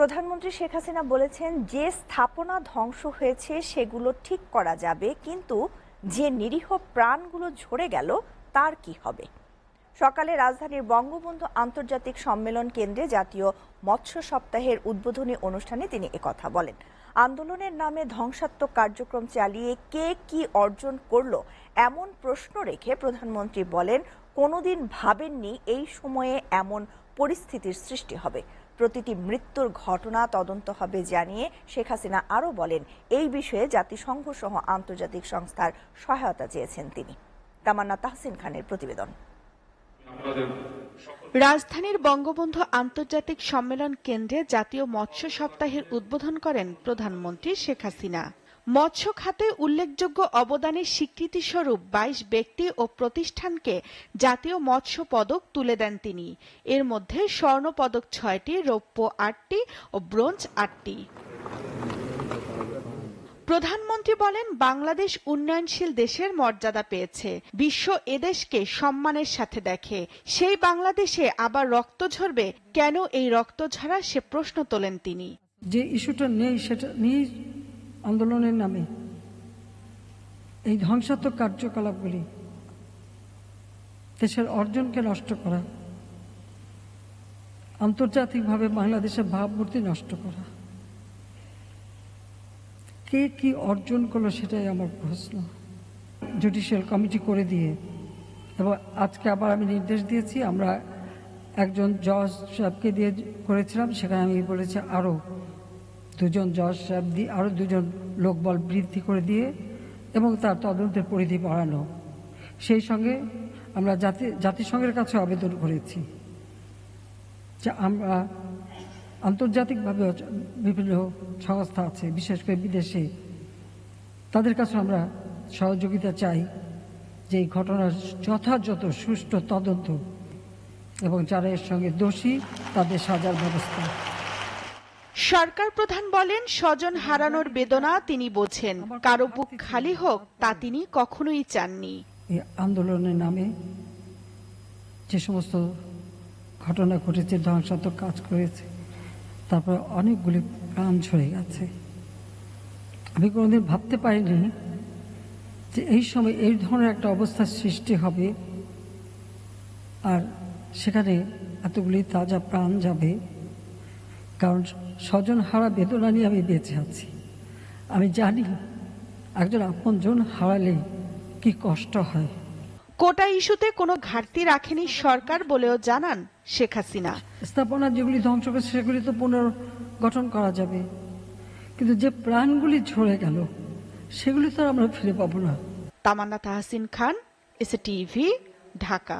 প্রধানমন্ত্রী শেখ হাসিনা বলেছেন, যে স্থাপনা ধ্বংস হয়েছে সেগুলো ঠিক করা যাবে, কিন্তু যে নিরীহ প্রাণগুলো ঝরে গেল তার কি হবে? সকালে রাজধানীর বঙ্গবন্ধু আন্তর্জাতিক সম্মেলন কেন্দ্রে জাতীয় মৎস্য সপ্তাহের উদ্বোধনী অনুষ্ঠানে তিনি একথা বলেন। আন্দোলনের নামে ধ্বংসাত্মক কার্যক্রম চালিয়ে কে কি অর্জন করলো এমন প্রশ্ন রেখে প্রধানমন্ত্রী বলেন, কোনোদিন ভাবেননি এই সময়ে এমন পরিস্থিতির সৃষ্টি হবে। প্রতিটি মৃত্যুর ঘটনা তদন্ত হবে জানিয়ে শেখ হাসিনা আরও বলেন, এই বিষয়ে জাতিসংঘ সহ আন্তর্জাতিক সংস্থার সহায়তা চেয়েছেন তিনি। তামান্না তাহসিন খানের প্রতিবেদন। রাজধানীর বঙ্গবন্ধু আন্তর্জাতিক সম্মেলন কেন্দ্রে জাতীয় মৎস্য সপ্তাহের উদ্বোধন করেন প্রধানমন্ত্রী শেখ হাসিনা। মৎস্য খাতে উল্লেখযোগ্য অবদানের স্বীকৃতিস্বরূপ ২২ ব্যক্তি ও প্রতিষ্ঠানকে জাতীয় মৎস্য পদক তুলে দেন তিনি। এর মধ্যে স্বর্ণ পদক ৬টি, রৌপ্য ৮টি ও ব্রোঞ্জ ৮টি। প্রধানমন্ত্রী বলেন, বাংলাদেশ উন্নয়নশীল দেশের মর্যাদা পেয়েছে। বিশ্ব এদেশকে সম্মানের সাথে দেখে। সেই বাংলাদেশে আবার রক্ত ঝরবে কেন? এই রক্ত ঝরা সে প্রশ্ন তোলেন তিনি। যে ইস্যুটা নেই সেটা নিয়ে আন্দোলনের নামে এই ধ্বংসাত্মক কার্যকলাপগুলি, দেশের অর্জনকে নষ্ট করা, আন্তর্জাতিকভাবে বাংলাদেশের ভাবমূর্তি নষ্ট করা, কে কি অর্জন করলো সেটাই আমার প্রশ্ন। জুডিশিয়াল কমিটি করে দিয়ে, এবং আজকে আবার আমি নির্দেশ দিয়েছি, আমরা একজন জজ সাহেবকে দিয়ে করেছিলাম, সেখানে আমি বলেছি আরও দুজন জজ সাহেব দিয়ে, আরও দুজন লোকবল বৃদ্ধি করে দিয়ে এবং তার তদন্তের পরিধি বাড়ানো। সেই সঙ্গে আমরা জাতিসংঘের কাছে আবেদন করেছি যে আমরা আন্তর্জাতিকভাবে বিভিন্ন সংস্থা আছে, বিশেষ করে বিদেশে, তাদের কাছে আমরা সহযোগিতা চাই যে এই ঘটনার যথাযথ সুষ্ঠু তদন্ত এবং যারা এর সঙ্গে দোষী তাদের সাজার ব্যবস্থা। সরকার প্রধান বলেন, স্বজন হারানোর বেদনা তিনি বোঝেন, কারো বুক খালি হোক তা তিনি কখনোই চাননি। এই আন্দোলনের নামে যে সমস্ত ঘটনা ঘটেছে, ধ্বংসাত্মক কাজ করেছে, তারপর অনেকগুলি প্রাণ ঝরে গেছে। আমি কোনোদিন ভাবতে পারিনি যে এই সময় এই ধরনের একটা অবস্থার সৃষ্টি হবে আর সেখানে এতগুলি তাজা প্রাণ যাবে। কারণ স্বজন হারা বেদনা নিয়ে আমি বেঁচে আছি। আমি জানি একজন আপনজন হারালে কি কষ্ট হয়। কোটা ইস্যুতে কোনো ঘাটতি রাখেনি সরকার বলেও জানান শেখ হাসিনা। স্থাপনা যেগুলি ধ্বংস করেছে সেগুলি তো পুনর্গঠন করা যাবে, কিন্তু যে প্রাণগুলি ঝরে গেল সেগুলি তো আমরা ফিরে পাবো না। তামান্না তাহসিন খান, এসএটিভি, ঢাকা।